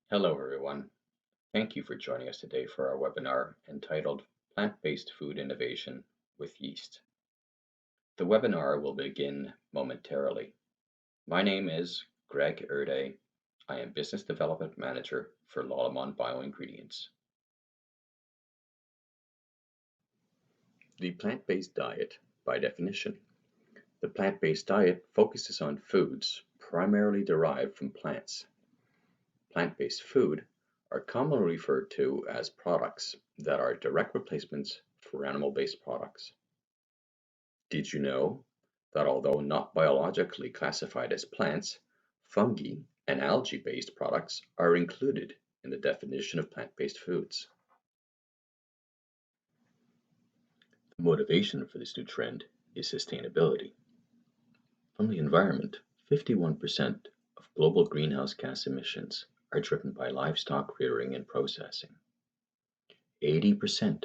Hello, everyone. Thank you for joining us today for our webinar entitled Plant-Based Food Innovation with Yeast. The webinar will begin momentarily. My name is Greg Erday. I am Business Development Manager for Lallemand Bio-Ingredients. The plant-based diet, by definition. The plant-based diet focuses on foods primarily derived from plants. Plant-based food are commonly referred to as products that are direct replacements for animal-based products. Did you know that although not biologically classified as plants, fungi and algae-based products are included in the definition of plant-based foods? The motivation for this new trend is sustainability. From the environment, 51% of global greenhouse gas emissions are driven by livestock rearing and processing. 80%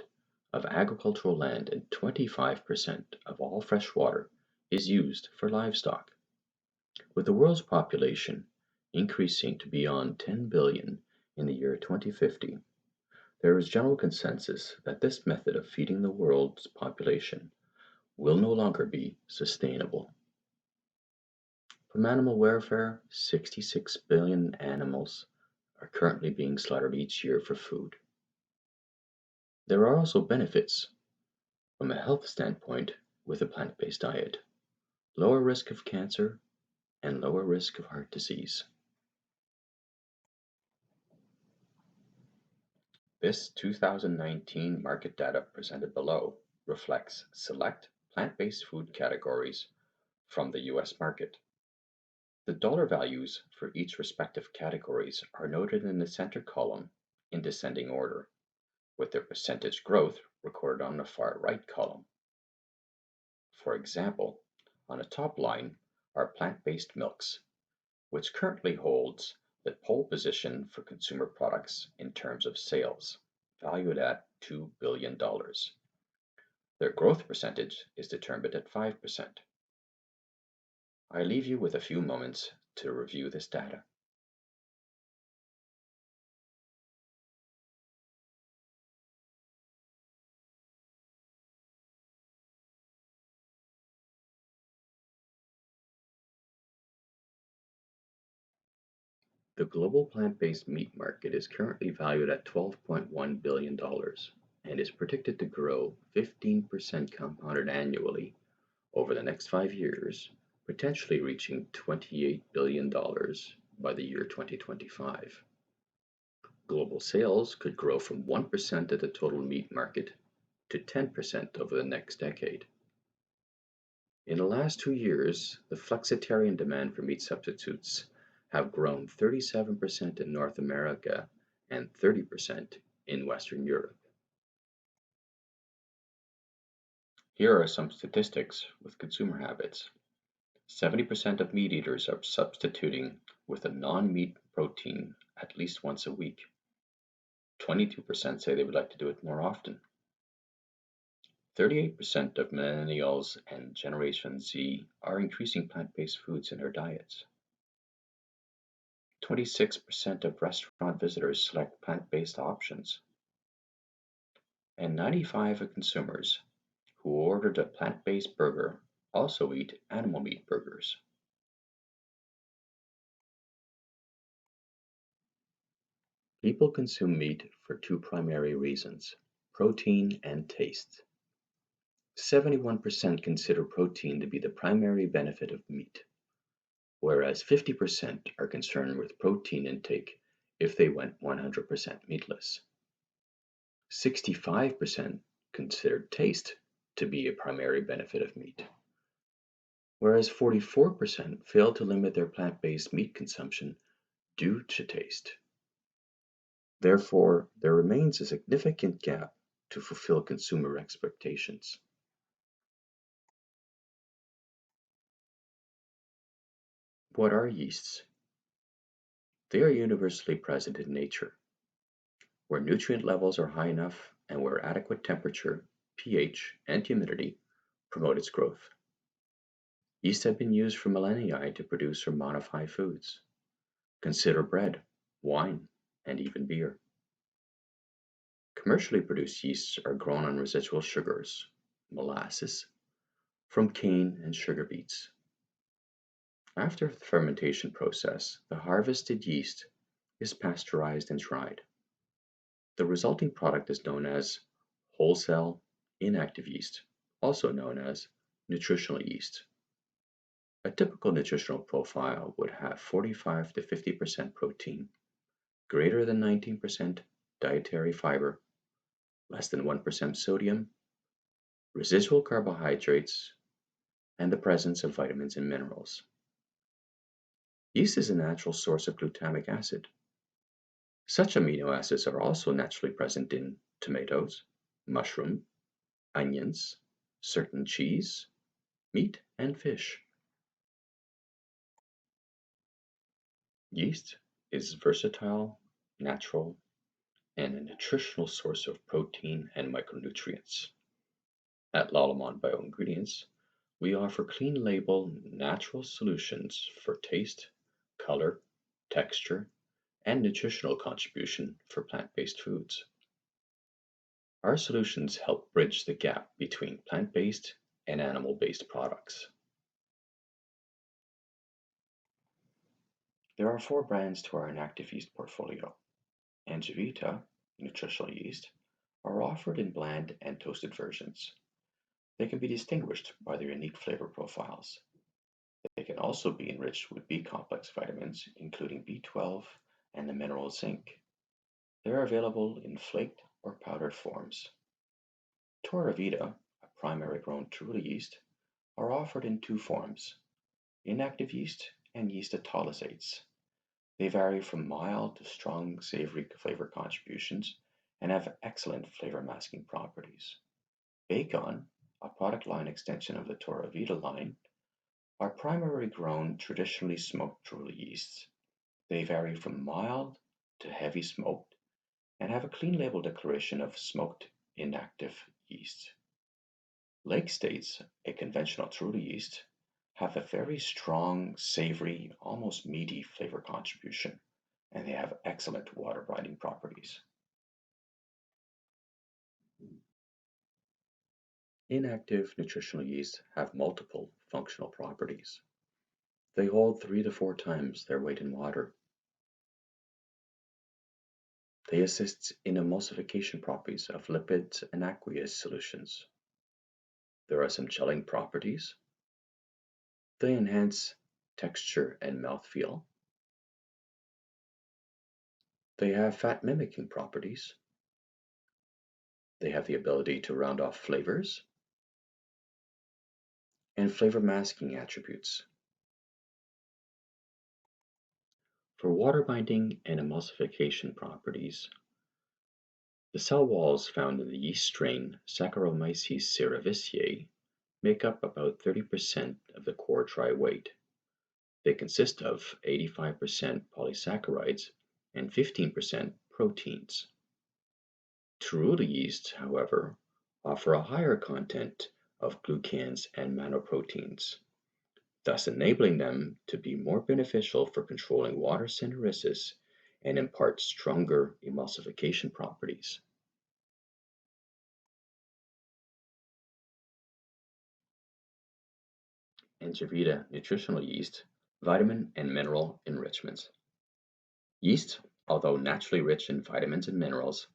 of agricultural land and 25% of all fresh water is used for livestock. With the world's population increasing to beyond 10 billion in the year 2050, there is general consensus that this method of feeding the world's population will no longer be sustainable. From animal welfare, 66 billion animals are currently being slaughtered each year for food. There are also benefits from a health standpoint with a plant-based diet: lower risk of cancer and lower risk of heart disease. This 2019 market data presented below reflects select plant-based food categories from the US market. The dollar values for each respective categories are noted in the center column in descending order, with their percentage growth recorded on the far right column. For example, on the top line are plant-based milks, which currently holds the pole position for consumer products in terms of sales, valued at $2 billion. Their growth percentage is determined at 5%. I leave you with a few moments to review this data. The global plant-based meat market is currently valued at $12.1 billion and is predicted to grow 15% compounded annually over the next 5 years, potentially reaching $28 billion by the year 2025. Global sales could grow from 1% of the total meat market to 10% over the next decade. In the last 2 years, the flexitarian demand for meat substitutes have grown 37% in North America and 30% in Western Europe. Here are some statistics with consumer habits. 70% of meat eaters are substituting with a non-meat protein at least once a week. 22% say they would like to do it more often. 38% of millennials and Generation Z are increasing plant-based foods in their diets. 26% of restaurant visitors select plant-based options. And 95% of consumers who ordered a plant-based burger also eat animal meat burgers. People consume meat for two primary reasons: protein and taste. 71% consider protein to be the primary benefit of meat, whereas 50% are concerned with protein intake if they went 100% meatless. 65% considered taste to be a primary benefit of meat, whereas 44% failed to limit their plant-based meat consumption due to taste. Therefore, there remains a significant gap to fulfill consumer expectations. What are yeasts? They are universally present in nature, where nutrient levels are high enough and where adequate temperature, pH, and humidity promote its growth. Yeast have been used for millennia to produce or modify foods. Consider bread, wine, and even beer. Commercially produced yeasts are grown on residual sugars, molasses, from cane and sugar beets. After the fermentation process, the harvested yeast is pasteurized and dried. The resulting product is known as whole-cell inactive yeast, also known as nutritional yeast. A typical nutritional profile would have 45 to 50% protein, greater than 19% dietary fiber, less than 1% sodium, residual carbohydrates, and the presence of vitamins and minerals. Yeast is a natural source of glutamic acid. Such amino acids are also naturally present in tomatoes, mushroom, onions, certain cheese, meat, and fish. Yeast is versatile, natural, and a nutritional source of protein and micronutrients. At Lallemand Bio-Ingredients, we offer clean label natural solutions for taste, color, texture, and nutritional contribution for plant-based foods. Our solutions help bridge the gap between plant-based and animal-based products. There are 4 brands to our inactive yeast portfolio. Angevita, nutritional yeast, are offered in bland and toasted versions. They can be distinguished by their unique flavor profiles. They can also be enriched with B-complex vitamins, including B12 and the mineral zinc. They are available in flaked or powdered forms. Tora Vita, a primary grown Truly yeast, are offered in 2 forms, inactive yeast and yeast autolysates. They vary from mild to strong savory flavor contributions and have excellent flavor masking properties. Bacon, a product line extension of the Tora Vita line, are primarily grown traditionally smoked Truly yeasts. They vary from mild to heavy smoked and have a clean label declaration of smoked inactive yeast. Lake States, a conventional Truly yeast, have a very strong, savory, almost meaty flavor contribution, and they have excellent water binding properties. Inactive nutritional yeasts have multiple functional properties. They hold 3 to 4 times their weight in water. They assist in emulsification properties of lipids and aqueous solutions. There are some gelling properties. They enhance texture and mouthfeel. They have fat mimicking properties. They have the ability to round off flavors and flavor masking attributes. For water binding and emulsification properties, the cell walls found in the yeast strain Saccharomyces cerevisiae make up about 30% of the core dry weight. They consist of 85% polysaccharides and 15% proteins. Truly yeasts, however, offer a higher content of glucans and manoproteins, thus enabling them to be more beneficial for controlling water synthesis and impart stronger emulsification properties. Angevita nutritional yeast, vitamin and mineral enrichments. Yeast, although naturally rich in vitamins and minerals,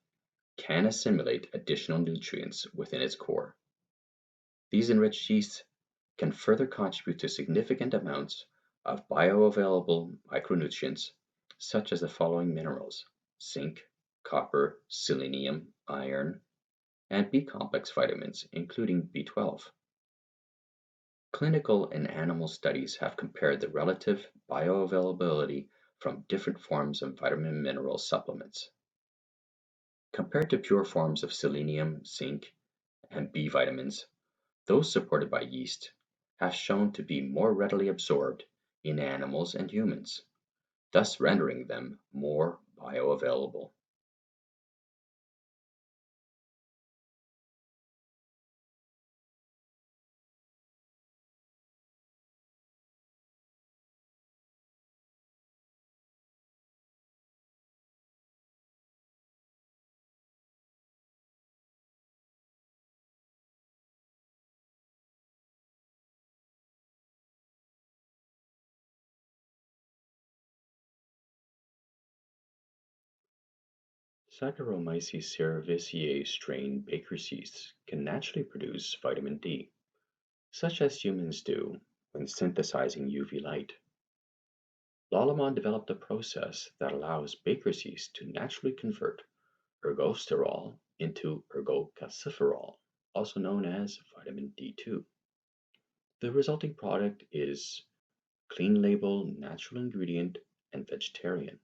can assimilate additional nutrients within its core. These enriched yeasts can further contribute to significant amounts of bioavailable micronutrients such as the following minerals: zinc, copper, selenium, iron, and B-complex vitamins, including B12. Clinical and animal studies have compared the relative bioavailability from different forms of vitamin and mineral supplements. Compared to pure forms of selenium, zinc, and B vitamins, those supported by yeast have shown to be more readily absorbed in animals and humans, thus rendering them more bioavailable. Saccharomyces cerevisiae strain baker's yeast can naturally produce vitamin D, such as humans do when synthesizing UV light. Lallemand developed a process that allows baker's yeast to naturally convert ergosterol into ergocalciferol, also known as vitamin D2. The resulting product is clean label, natural ingredient, and vegetarian.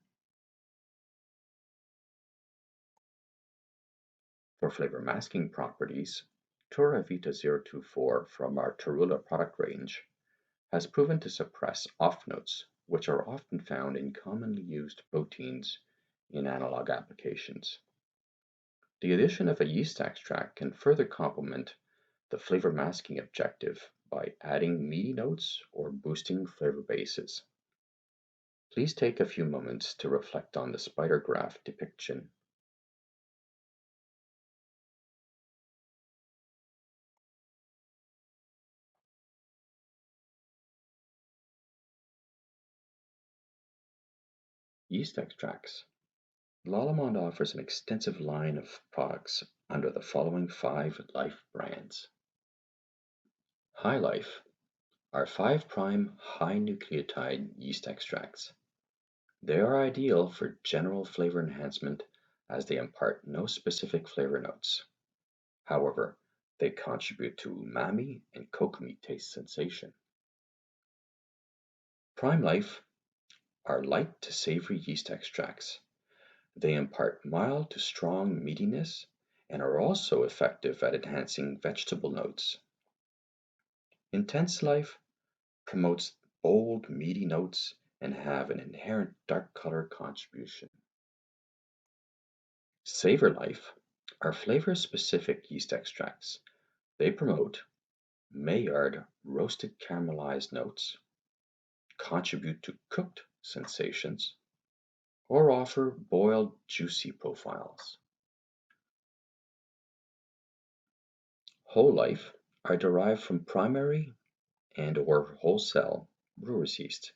For flavor masking properties, Tura Vita 024 from our Tarula product range has proven to suppress off notes, which are often found in commonly used proteins in analog applications. The addition of a yeast extract can further complement the flavor masking objective by adding meaty notes or boosting flavor bases. Please take a few moments to reflect on the spider graph depiction. Yeast extracts. Lallemand offers an extensive line of products under the following 5 Life brands. High Life are 5' high nucleotide yeast extracts. They are ideal for general flavor enhancement as they impart no specific flavor notes. However, they contribute to umami and kokomi taste sensation. Prime Life are light to savory yeast extracts. They impart mild to strong meatiness and are also effective at enhancing vegetable notes. Intense Life promotes bold, meaty notes and have an inherent dark color contribution. Savor Life are flavor-specific yeast extracts. They promote Maillard roasted caramelized notes, contribute to cooked sensations, or offer boiled juicy profiles. Whole Life are derived from primary and or whole-cell brewer's yeast.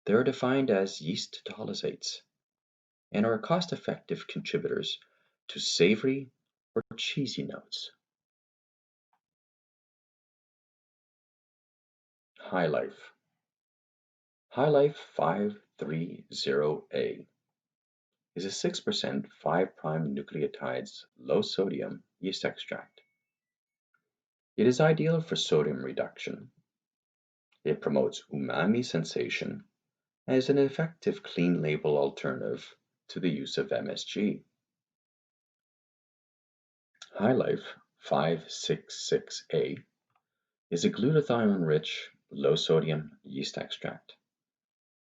They are defined as yeast to lysates and are cost-effective contributors to savory or cheesy notes. High Life. High Life 530A is a 6% 5' nucleotides low sodium yeast extract. It is ideal for sodium reduction. It promotes umami sensation and is an effective clean label alternative to the use of MSG. High Life 566A is a glutathione-rich, low-sodium yeast extract.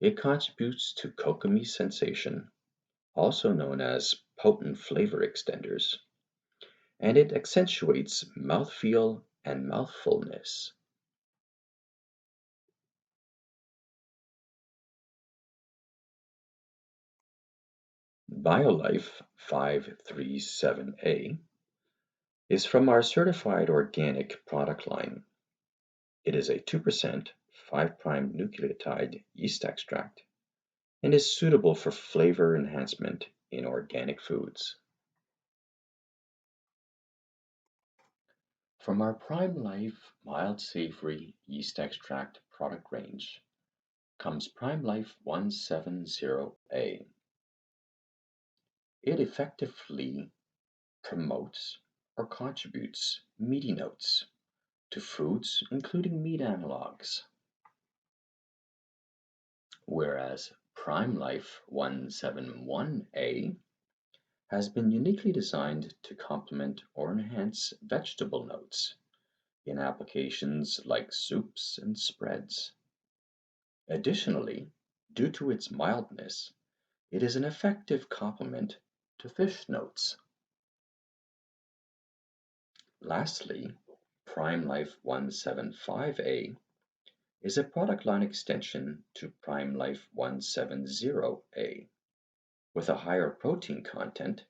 It contributes to kokomi sensation, also known as potent flavor extenders, and it accentuates mouthfeel and mouthfulness. BioLife 537A is from our certified organic product line. It is a 2% 5' nucleotide yeast extract and is suitable for flavor enhancement in organic foods. From our Prime Life mild savory yeast extract product range comes Prime Life 170A. It effectively promotes or contributes meaty notes to foods including meat analogs, whereas Prime Life 171A has been uniquely designed to complement or enhance vegetable notes in applications like soups and spreads. Additionally, due to its mildness, it is an effective complement to fish notes. Lastly, Prime Life 175A is a product line extension to Prime Life 170A. With a higher protein content,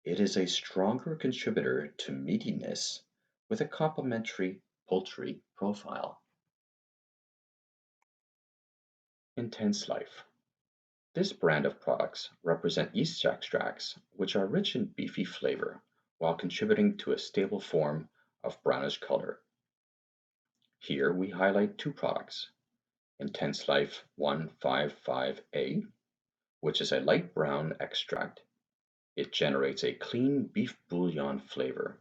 it is a stronger contributor to meatiness with a complementary poultry profile. Intense Life. This brand of products represent yeast extracts which are rich in beefy flavor while contributing to a stable form of brownish color. Here we highlight two products: Intense Life 155A, which is a light brown extract. It generates a clean beef bouillon flavor.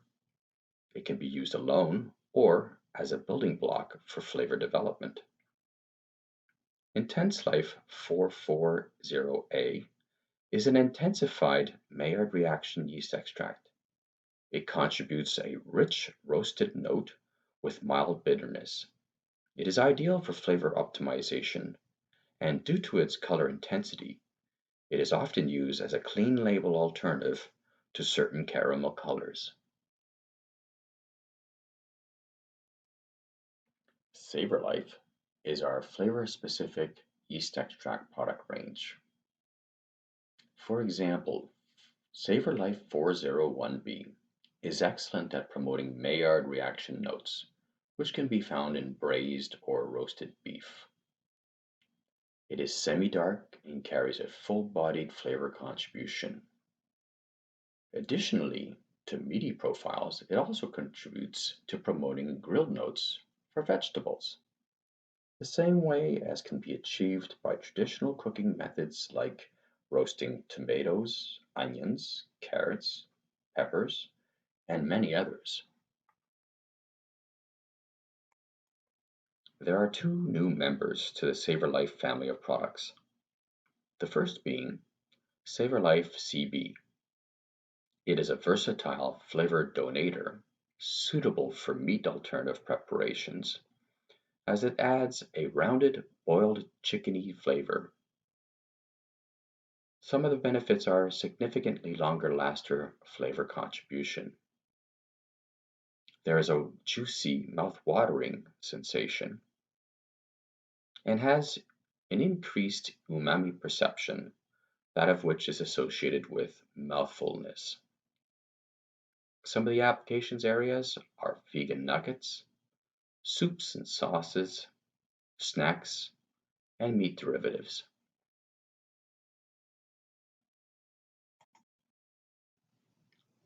It can be used alone or as a building block for flavor development. Intense Life 440A is an intensified Maillard reaction yeast extract. It contributes a rich roasted note with mild bitterness. It is ideal for flavor optimization, and due to its color intensity, it is often used as a clean label alternative to certain caramel colors. Savor Life is our flavor-specific yeast extract product range. For example, Savor Life 401B is excellent at promoting Maillard reaction notes, which can be found in braised or roasted beef. It is semi-dark and carries a full-bodied flavor contribution. Additionally to meaty profiles, it also contributes to promoting grilled notes for vegetables, the same way as can be achieved by traditional cooking methods like roasting tomatoes, onions, carrots, peppers, and many others. There are two new members to the Savor Life family of products. The first being Savor Life CB. It is a versatile flavor donator suitable for meat alternative preparations, as it adds a rounded boiled chickeny flavor. Some of the benefits are significantly longer lasting flavor contribution. There is a juicy, mouth-watering sensation and has an increased umami perception, that of which is associated with mouthfulness. Some of the applications areas are vegan nuggets, soups and sauces, snacks, and meat derivatives.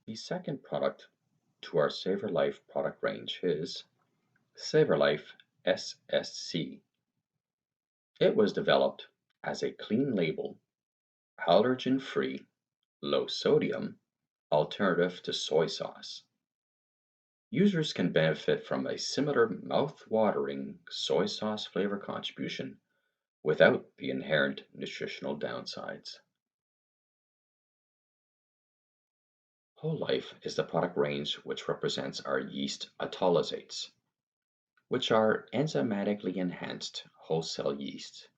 The second product to our Savor Life product range is Savor Life SSC. It was developed as a clean label, allergen-free, low sodium alternative to soy sauce. Users can benefit from a similar mouth-watering soy sauce flavor contribution without the inherent nutritional downsides. Whole Life is the product range which represents our yeast autolysates, which are enzymatically enhanced whole cell yeast.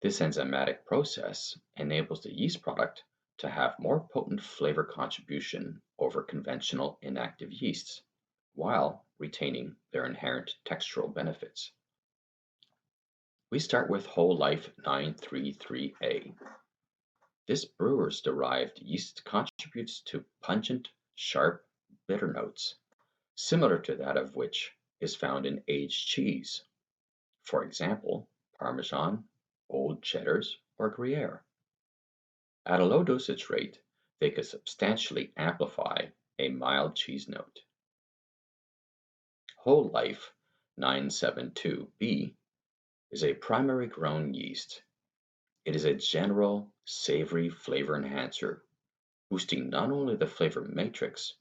This enzymatic process enables the yeast product to have more potent flavor contribution over conventional inactive yeasts, while retaining their inherent textural benefits. We start with Whole Life 933A. This brewer's derived yeast contributes to pungent, sharp, bitter notes, similar to that of which is found in aged cheese, for example, Parmesan, Old Cheddars, or Gruyere. At a low dosage rate, they could substantially amplify a mild cheese note. Whole Life 972B is a primary grown yeast. It is a general savory flavor enhancer, boosting not only the flavor matrix,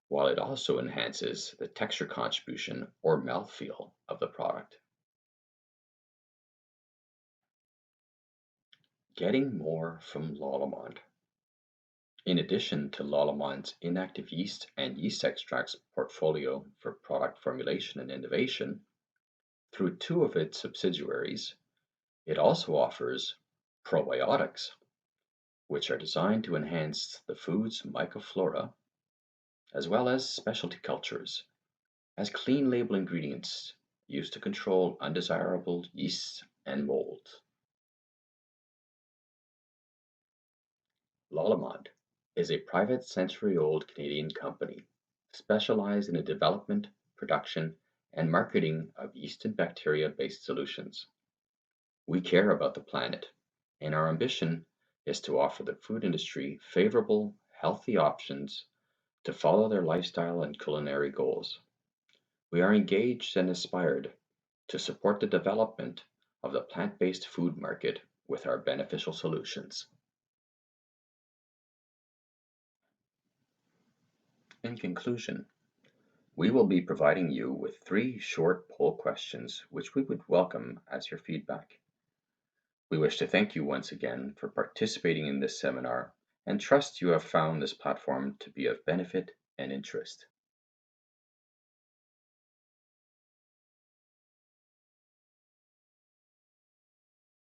while it also enhances the texture contribution or mouthfeel of the product. Getting more from Lallemand. In addition to Lallemand's inactive yeast and yeast extracts portfolio for product formulation and innovation, through two of its subsidiaries, it also offers probiotics, which are designed to enhance the food's microflora, as well as specialty cultures, as clean label ingredients used to control undesirable yeasts and molds. Lallemand is a private century-old Canadian company specialized in the development, production, and marketing of yeast and bacteria-based solutions. We care about the planet, and our ambition is to offer the food industry favorable, healthy options to follow their lifestyle and culinary goals. We are engaged and inspired to support the development of the plant-based food market with our beneficial solutions. In conclusion, we will be providing you with 3 short poll questions which we would welcome as your feedback. We wish to thank you once again for participating in this seminar and trust you have found this platform to be of benefit and interest.